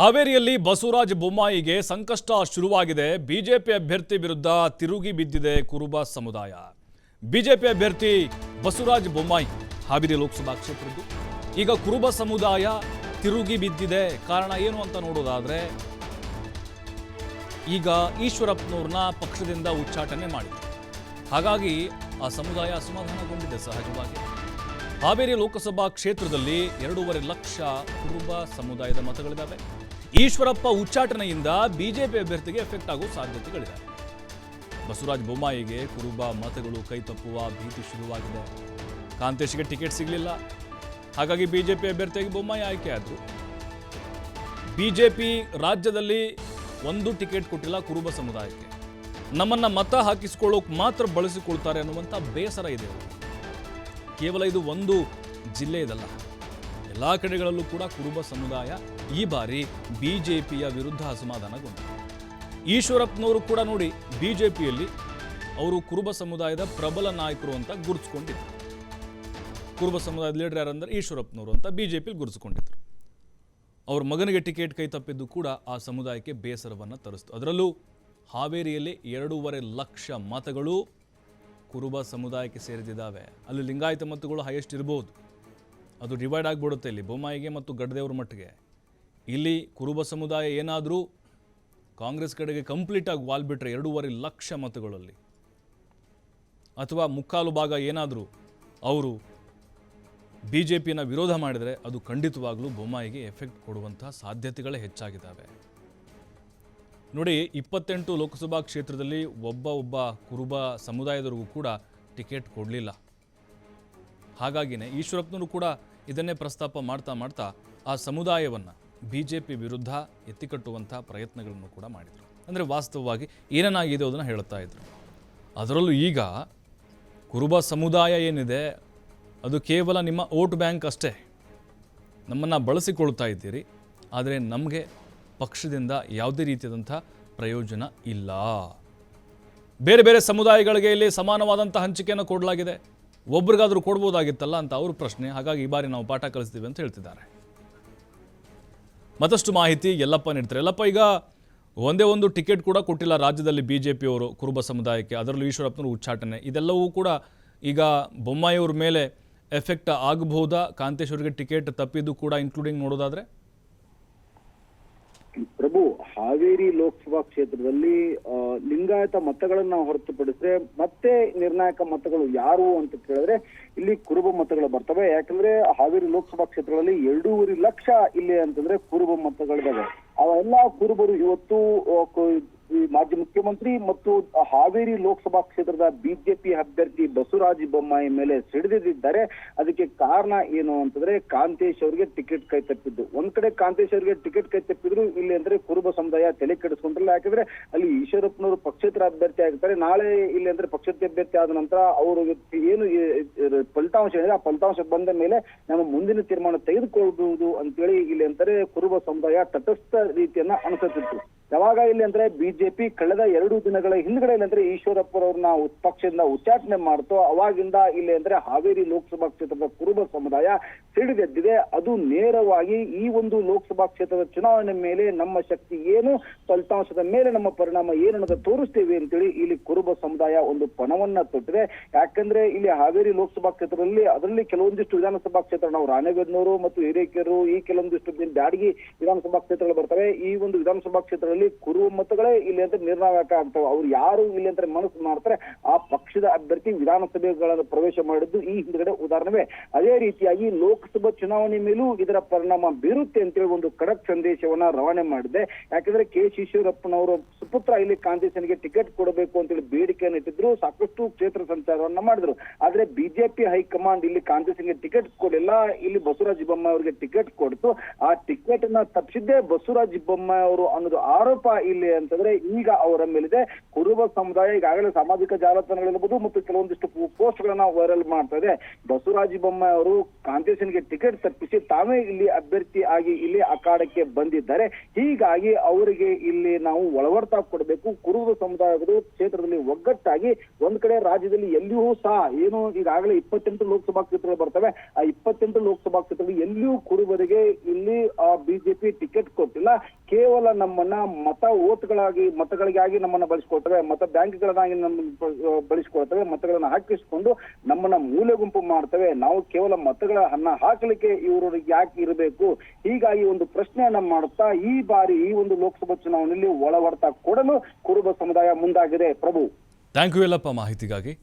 ಹಾವೇರಿಯಲ್ಲಿ ಬಸವರಾಜ ಬೊಮ್ಮಾಯಿಗೆ ಸಂಕಷ್ಟ ಶುರುವಾಗಿದೆ. ಬಿಜೆಪಿ ಅಭ್ಯರ್ಥಿ ವಿರುದ್ಧ ತಿರುಗಿ ಬಿದ್ದಿದೆ ಕುರುಬ ಸಮುದಾಯ. ಬಿಜೆಪಿ ಅಭ್ಯರ್ಥಿ ಬಸವರಾಜ ಬೊಮ್ಮಾಯಿ ಹಾವೇರಿ ಲೋಕಸಭಾ ಕ್ಷೇತ್ರದ್ದು. ಈಗ ಕುರುಬ ಸಮುದಾಯ ತಿರುಗಿ ಬಿದ್ದಿದೆ. ಕಾರಣ ಏನು ಅಂತ ನೋಡೋದಾದ್ರೆ, ಈಗ ಈಶ್ವರಪ್ಪನವ್ರನ್ನ ಪಕ್ಷದಿಂದ ಉಚ್ಚಾಟನೆ ಮಾಡಿದೆ. ಹಾಗಾಗಿ ಆ ಸಮುದಾಯ ಅಸಮಾಧಾನಗೊಂಡಿದೆ. ಸಹಜವಾಗಿ ಹಾವೇರಿ ಲೋಕಸಭಾ ಕ್ಷೇತ್ರದಲ್ಲಿ 2.5 ಲಕ್ಷ ಕುರುಬ ಸಮುದಾಯದ ಮತಗಳಿದ್ದಾವೆ. ಈಶ್ವರಪ್ಪ ಉಚ್ಚಾಟನೆಯಿಂದ ಬಿಜೆಪಿ ಅಭ್ಯರ್ಥಿಗೆ ಎಫೆಕ್ಟ್ ಆಗೋ ಸಾಧ್ಯತೆಗಳಿವೆ. ಬಸವರಾಜ ಬೊಮ್ಮಾಯಿಗೆ ಕುರುಬ ಮತಗಳು ಕೈತಪ್ಪುವ ಭೀತಿ ಶುರುವಾಗಿದೆ. ಕಾಂತೇಶ್ಗೆ ಟಿಕೆಟ್ ಸಿಗಲಿಲ್ಲ, ಹಾಗಾಗಿ ಬಿಜೆಪಿ ಅಭ್ಯರ್ಥಿಯಾಗಿ ಬೊಮ್ಮಾಯಿ ಆಯ್ಕೆಯಾದರು. ಬಿಜೆಪಿ ರಾಜ್ಯದಲ್ಲಿ ಒಂದು ಟಿಕೆಟ್ ಕೊಟ್ಟಿಲ್ಲ ಕುರುಬ ಸಮುದಾಯಕ್ಕೆ. ನಮ್ಮನ್ನ ಮತ ಹಾಕಿಸಿಕೊಳ್ಳೋಕೆ ಮಾತ್ರ ಬಳಸಿಕೊಳ್ತಾರೆ ಅನ್ನುವಂಥ ಬೇಸರ ಇದೆ. ಕೇವಲ ಇದು ಒಂದು ಜಿಲ್ಲೆ ಇದಲ್ಲ, ಎಲ್ಲ ಕಡೆಗಳಲ್ಲೂ ಕೂಡ ಕುರುಬ ಸಮುದಾಯ ಈ ಬಾರಿ ಬಿಜೆಪಿಯ ವಿರುದ್ಧ ಅಸಮಾಧಾನಗೊಂಡಿದೆ. ಈಶ್ವರಪ್ಪನವರು ಕೂಡ ನೋಡಿ, ಬಿಜೆಪಿಯಲ್ಲಿ ಅವರು ಕುರುಬ ಸಮುದಾಯದ ಪ್ರಬಲ ನಾಯಕರು ಅಂತ ಗುರುತಿಸ್ಕೊಂಡಿದ್ರು. ಕುರುಬ ಸಮುದಾಯದ ಲೀಡರ್ ಯಾರಂದ್ರೆ ಈಶ್ವರಪ್ಪನವರು ಅಂತ ಬಿಜೆಪಿಯಲ್ಲಿ ಗುರುತಿಸ್ಕೊಂಡಿದ್ರು. ಅವ್ರ ಮಗನಿಗೆ ಟಿಕೆಟ್ ಕೈ ತಪ್ಪಿದ್ದು ಕೂಡ ಆ ಸಮುದಾಯಕ್ಕೆ ಬೇಸರವನ್ನು ತರಿಸ್ತು. ಅದರಲ್ಲೂ ಹಾವೇರಿಯಲ್ಲಿ 2.5 ಲಕ್ಷ ಮತಗಳು ಕುರುಬ ಸಮುದಾಯಕ್ಕೆ ಸೇರಿದಿದ್ದಾವೆ. ಅಲ್ಲಿ ಲಿಂಗಾಯತ ಮತಗಳು ಹೈಯೆಸ್ಟ್ ಇರ್ಬೋದು, ಅದು ಡಿವೈಡ್ ಆಗಿಬಿಡುತ್ತೆ ಇಲ್ಲಿ ಬೊಮ್ಮಾಯಿಗೆ ಮತ್ತು ಗಡ್ಡದೇವ್ರ ಮಟ್ಟಿಗೆ. ಇಲ್ಲಿ ಕುರುಬ ಸಮುದಾಯ ಏನಾದರೂ ಕಾಂಗ್ರೆಸ್ ಕಡೆಗೆ ಕಂಪ್ಲೀಟಾಗಿ ವಾಲ್ಬಿಟ್ರೆ 2.5 ಲಕ್ಷ ಮತಗಳಲ್ಲಿ, ಅಥವಾ ಮುಕ್ಕಾಲು ಭಾಗ ಏನಾದರೂ ಅವರು ಬಿಜೆಪಿಯನ್ನು ವಿರೋಧ ಮಾಡಿದರೆ ಅದು ಖಂಡಿತವಾಗ್ಲೂ ಬೊಮ್ಮಾಯಿಗೆ ಎಫೆಕ್ಟ್ ಕೊಡುವಂತಹ ಸಾಧ್ಯತೆಗಳೇ ಹೆಚ್ಚಾಗಿದ್ದಾವೆ. ನೋಡಿ, 28 ಲೋಕಸಭಾ ಕ್ಷೇತ್ರದಲ್ಲಿ ಒಬ್ಬ ಕುರುಬ ಸಮುದಾಯದವರಿಗೂ ಕೂಡ ಟಿಕೆಟ್ ಕೊಡಲಿಲ್ಲ. ಹಾಗಾಗಿನೇ ಈಶ್ವರಪ್ಪನವರು ಕೂಡ ಇದನ್ನೇ ಪ್ರಸ್ತಾಪ ಮಾಡ್ತಾ ಆ ಸಮುದಾಯವನ್ನು ಬಿಜೆಪಿ ವಿರುದ್ಧ ಎತ್ತಿಕಟ್ಟುವಂಥ ಪ್ರಯತ್ನಗಳನ್ನು ಕೂಡ ಮಾಡಿದರು. ಅಂದರೆ ವಾಸ್ತವವಾಗಿ ಏನೇನಾಗಿದೆ ಅದನ್ನು ಹೇಳ್ತಾ ಇದ್ರು. ಅದರಲ್ಲೂ ಈಗ ಕುರುಬ ಸಮುದಾಯ ಏನಿದೆ ಅದು ಕೇವಲ ನಿಮ್ಮ ವೋಟ್ ಬ್ಯಾಂಕ್ ಅಷ್ಟೇ. ನಮ್ಮನ್ನು ಬಳಸಿಕೊಳ್ತಾ ಇದ್ದೀರಿ, ಆದರೆ ನಮಗೆ ಪಕ್ಷದಿಂದ ಯಾವುದೇ ರೀತಿಯಾದಂಥ ಪ್ರಯೋಜನ ಇಲ್ಲ. ಬೇರೆ ಬೇರೆ ಸಮುದಾಯಗಳಿಗೆ ಇಲ್ಲಿ ಸಮಾನವಾದಂಥ ಹಂಚಿಕೆಯನ್ನು ಕೊಡಲಾಗಿದೆ, ಒಬ್ರಿಗಾದರೂ ಕೊಡ್ಬೋದಾಗಿತ್ತಲ್ಲ ಅಂತ ಅವ್ರ ಪ್ರಶ್ನೆ. ಹಾಗಾಗಿ ಈ ಬಾರಿ ನಾವು ಪಾಠ ಕಲಿಸ್ತೀವಿ ಅಂತ ಹೇಳ್ತಿದ್ದಾರೆ. ಮತ್ತಷ್ಟು ಮಾಹಿತಿ ಯಲ್ಲಪ್ಪ ನೀಡ್ತಾರೆ. ಯಲ್ಲಪ್ಪ, ಈಗ ಒಂದೇ ಒಂದು ಟಿಕೆಟ್ ಕೂಡ ಕೊಟ್ಟಿಲ್ಲ ರಾಜ್ಯದಲ್ಲಿ ಬಿಜೆಪಿಯವರು ಕುರುಬ ಸಮುದಾಯಕ್ಕೆ, ಅದರಲ್ಲೂ ಈಶ್ವರಪ್ಪನವರು ಉಚ್ಚಾಟನೆ, ಇದೆಲ್ಲವೂ ಕೂಡ ಈಗ ಬೊಮ್ಮಾಯಿಯವ್ರ ಮೇಲೆ ಎಫೆಕ್ಟ್ ಆಗಬಹುದಾ? ಕಾಂತೇಶ್ ಅವರಿಗೆ ಟಿಕೆಟ್ ತಪ್ಪಿದ್ದು ಕೂಡ ಇನ್ಕ್ಲೂಡಿಂಗ್ ನೋಡೋದಾದ್ರೆ? ಪ್ರಭು, ಹಾವೇರಿ ಲೋಕಸಭಾ ಕ್ಷೇತ್ರದಲ್ಲಿ ಲಿಂಗಾಯತ ಮತಗಳನ್ನ ಹೊರತುಪಡಿಸಿದ್ರೆ ಮತ್ತೆ ನಿರ್ಣಾಯಕ ಮತಗಳು ಯಾರು ಅಂತ ಕೇಳಿದ್ರೆ ಇಲ್ಲಿ ಕುರುಬ ಮತಗಳು ಬರ್ತವೆ. ಯಾಕಂದ್ರೆ ಹಾವೇರಿ ಲೋಕಸಭಾ ಕ್ಷೇತ್ರದಲ್ಲಿ 2.5 ಲಕ್ಷ ಇಲ್ಲಿ ಅಂತಂದ್ರೆ ಕುರುಬ ಮತಗಳಿದಾವೆ. ಅವೆಲ್ಲ ಕುರುಬರು ಇವತ್ತು ಮಾಜಿ ಮುಖ್ಯಮಂತ್ರಿ ಮತ್ತು ಹಾವೇರಿ ಲೋಕಸಭಾ ಕ್ಷೇತ್ರದ ಬಿಜೆಪಿ ಅಭ್ಯರ್ಥಿ ಬಸವರಾಜ ಬೊಮ್ಮಾಯಿ ಮೇಲೆ ಸಿಡಿದಿದ್ದಾರೆ. ಅದಕ್ಕೆ ಕಾರಣ ಏನು ಅಂತಂದ್ರೆ ಕಾಂತೇಶ್ ಅವರಿಗೆ ಟಿಕೆಟ್ ಕೈ ತಪ್ಪಿದ್ದು. ಒಂದ್ ಕಡೆ ಕಾಂತೇಶ್ ಅವರಿಗೆ ಟಿಕೆಟ್ ಕೈ ತಪ್ಪಿದ್ರು, ಇಲ್ಲಿ ಅಂದ್ರೆ ಕುರುಬ ಸಮುದಾಯ ತಲೆ ಕೆಡಿಸ್ಕೊಂಡಿಲ್ಲ. ಯಾಕಂದ್ರೆ ಅಲ್ಲಿ ಈಶ್ವರಪ್ಪನವರು ಪಕ್ಷೇತರ ಅಭ್ಯರ್ಥಿ ಆಗ್ತಾರೆ. ನಾಳೆ ಇಲ್ಲಿ ಅಂದ್ರೆ ಪಕ್ಷೇತರ ಅಭ್ಯರ್ಥಿ ಆದ ನಂತರ ಅವರು ಏನು ಫಲಿತಾಂಶ ಏನಿದೆ ಆ ಫಲಿತಾಂಶ ಬಂದ ಮೇಲೆ ನಮ್ಮ ಮುಂದಿನ ತೀರ್ಮಾನ ತೆಗೆದುಕೊಳ್ಳಬಹುದು ಅಂತೇಳಿ ಇಲ್ಲಿ ಅಂತಾರೆ ಕುರುಬ ಸಮುದಾಯ ತಟಸ್ಥ ರೀತಿಯನ್ನ ಅನುಸರಿಸಿತ್ತು. ಯಾವಾಗ ಇಲ್ಲಿ ಅಂದ್ರೆ ಬಿಜೆಪಿ ಕಳೆದ 2 ದಿನಗಳ ಹಿಂದ್ಗಡೆ ಅಂದ್ರೆ ಈಶ್ವರಪ್ಪರವ್ರನ್ನ ಪಕ್ಷದಿಂದ ಉಚ್ಚಾಟನೆ ಮಾಡ್ತೋ ಅವಾಗಿಂದ ಇಲ್ಲಿ ಅಂದ್ರೆ ಹಾವೇರಿ ಲೋಕಸಭಾ ಕ್ಷೇತ್ರದ ಕುರುಬ ಸಮುದಾಯ ಸಿಡಿದೆದ್ದಿದೆ. ಅದು ನೇರವಾಗಿ ಈ ಒಂದು ಲೋಕಸಭಾ ಕ್ಷೇತ್ರದ ಚುನಾವಣೆ ಮೇಲೆ ನಮ್ಮ ಶಕ್ತಿ ಏನು, ಫಲಿತಾಂಶದ ಮೇಲೆ ನಮ್ಮ ಪರಿಣಾಮ ಏನು ಅನ್ನೋದು ತೋರಿಸ್ತೇವೆ ಅಂತೇಳಿ ಇಲ್ಲಿ ಕುರುಬ ಸಮುದಾಯ ಒಂದು ಪಣವನ್ನ ತೊಟ್ಟಿದೆ. ಯಾಕಂದ್ರೆ ಇಲ್ಲಿ ಹಾವೇರಿ ಲೋಕಸಭಾ ಕ್ಷೇತ್ರದಲ್ಲಿ ಅದರಲ್ಲಿ ಕೆಲವೊಂದಿಷ್ಟು ವಿಧಾನಸಭಾ ಕ್ಷೇತ್ರ, ನಾವು ರಾಣೆಬೆನ್ನೂರು ಮತ್ತು ಹಿರೇಕೆರೂರು, ಈ ಕೆಲವೊಂದಿಷ್ಟು ಬ್ಯಾಡಗಿ ವಿಧಾನಸಭಾ ಕ್ಷೇತ್ರಗಳು ಬರ್ತವೆ. ಈ ಒಂದು ವಿಧಾನಸಭಾ ಕ್ಷೇತ್ರದಲ್ಲಿ ಕುರುಬ ಮತಗಳೇ ಇಲ್ಲಿ ಅಂತ ನಿರ್ಣಾಯಕ ಆಗ್ತವೆ. ಅವ್ರು ಯಾರು ಇಲ್ಲಿ ಅಂತ ಮನಸ್ಸು ಮಾಡ್ತಾರೆ ಆ ಪಕ್ಷದ ಅಭ್ಯರ್ಥಿ ವಿಧಾನಸಭೆಗಳನ್ನು ಪ್ರವೇಶ ಮಾಡಿದ್ದು ಈ ಹಿಂದ್ಗಡೆ ಉದಾಹರಣೆ. ಅದೇ ರೀತಿಯಾಗಿ ಲೋಕಸಭಾ ಚುನಾವಣೆ ಮೇಲೂ ಇದರ ಪರಿಣಾಮ ಬೀರುತ್ತೆ ಅಂತೇಳಿ ಒಂದು ಖಡಕ್ ಸಂದೇಶವನ್ನ ರವಾನೆ ಮಾಡಿದೆ. ಯಾಕಂದ್ರೆ ಕೆ ಈಶ್ವರಪ್ಪನವರು ಸುಪುತ್ರ ಇಲ್ಲಿ ಕಾಂತೇಶನಿಗೆ ಟಿಕೆಟ್ ಕೊಡಬೇಕು ಅಂತೇಳಿ ಬೇಡಿಕೆಯನ್ನು ಇಟ್ಟಿದ್ರು, ಸಾಕಷ್ಟು ಕ್ಷೇತ್ರ ಸಂಚಾರವನ್ನ ಮಾಡಿದ್ರು. ಆದ್ರೆ ಬಿಜೆಪಿ ಹೈಕಮಾಂಡ್ ಇಲ್ಲಿ ಕಾಂತೇಶನ್ಗೆ ಟಿಕೆಟ್ ಕೊಡಿಲ್ಲ, ಇಲ್ಲಿ ಬಸವರಾಜ ಬೊಮ್ಮಾಯಿ ಅವರಿಗೆ ಟಿಕೆಟ್ ಕೊಡ್ತು. ಆ ಟಿಕೆಟ್ ಅನ್ನ ತಪ್ಪಿಸಿದ್ದೇ ಬಸವರಾಜ ಬೊಮ್ಮಾಯಿ ಅವರು ಅನ್ನೋದು ಆರೋಪ ಇಲ್ಲಿ ಅಂತಂದ್ರೆ ಈಗ ಅವರ ಮೇಲಿದೆ. ಕುರುಬ ಸಮುದಾಯ ಈಗಾಗಲೇ ಸಾಮಾಜಿಕ ಜಾಲತಾಣಗಳಿರ್ಬೋದು ಮತ್ತು ಕೆಲವೊಂದಿಷ್ಟು ಪೋಸ್ಟ್ ಗಳನ್ನ ವೈರಲ್ ಮಾಡ್ತಾ ಇದೆ. ಬಸವರಾಜ ಬೊಮ್ಮಾಯಿ ಅವರು ಕಾಂತೇಶನ್ಗೆ ಟಿಕೆಟ್ ತಪ್ಪಿಸಿ ತಾವೇ ಇಲ್ಲಿ ಅಭ್ಯರ್ಥಿ ಆಗಿ ಇಲ್ಲಿ ಅಖಾಡಕ್ಕೆ ಬಂದಿದ್ದಾರೆ. ಹೀಗಾಗಿ ಅವರಿಗೆ ಇಲ್ಲಿ ನಾವು ಒಳವರ್ತಾ ಕೊಡಬೇಕು. ಕುರುಬ ಸಮುದಾಯಗಳು ಕ್ಷೇತ್ರದಲ್ಲಿ ಒಗ್ಗಟ್ಟಾಗಿ ಒಂದ್ ಕಡೆ ರಾಜ್ಯದಲ್ಲಿ ಎಲ್ಲಿಯೂ ಸಹ ಏನು ಈಗಾಗಲೇ 28 ಲೋಕಸಭಾ ಕ್ಷೇತ್ರಗಳು ಬರ್ತವೆ. ಆ 28 ಲೋಕಸಭಾ ಕ್ಷೇತ್ರಗಳು ಎಲ್ಲಿಯೂ ಕುರುಬರಿಗೆ ಇಲ್ಲಿ ಬಿಜೆಪಿ ಟಿಕೆಟ್ ಕೊಟ್ಟಿಲ್ಲ. ಕೇವಲ ನಮ್ಮನ್ನ ಮತಗಳಿಗಾಗಿ ನಮ್ಮನ್ನ ಬಳಸಿಕೊಳ್ತವೆ, ಮತ ಬ್ಯಾಂಕ್ಗಳನ್ನಾಗಿ ಬಳಸಿಕೊಳ್ತವೆ, ಮತಗಳನ್ನ ಹಾಕಿಸಿಕೊಂಡು ನಮ್ಮನ್ನ ಮೂಲೆ ಗುಂಪು ಮಾಡ್ತವೆ. ನಾವು ಕೇವಲ ಮತಗಳನ್ನ ಹಾಕಲಿಕ್ಕೆ ಇವರು ಯಾಕೆ ಇರಬೇಕು? ಹೀಗಾಗಿ ಒಂದು ಪ್ರಶ್ನೆಯನ್ನ ಮಾಡುತ್ತಾ ಈ ಬಾರಿ ಈ ಒಂದು ಲೋಕಸಭಾ ಚುನಾವಣೆಯಲ್ಲಿ ಒಳ ಹೊಡೆತ ಕೊಡಲು ಕುರುಬ ಸಮುದಾಯ ಮುಂದಾಗಿದೆ. ಪ್ರಭು, ಥ್ಯಾಂಕ್ ಯು ಎಲ್ಲಪ್ಪ ಮಾಹಿತಿಗಾಗಿ.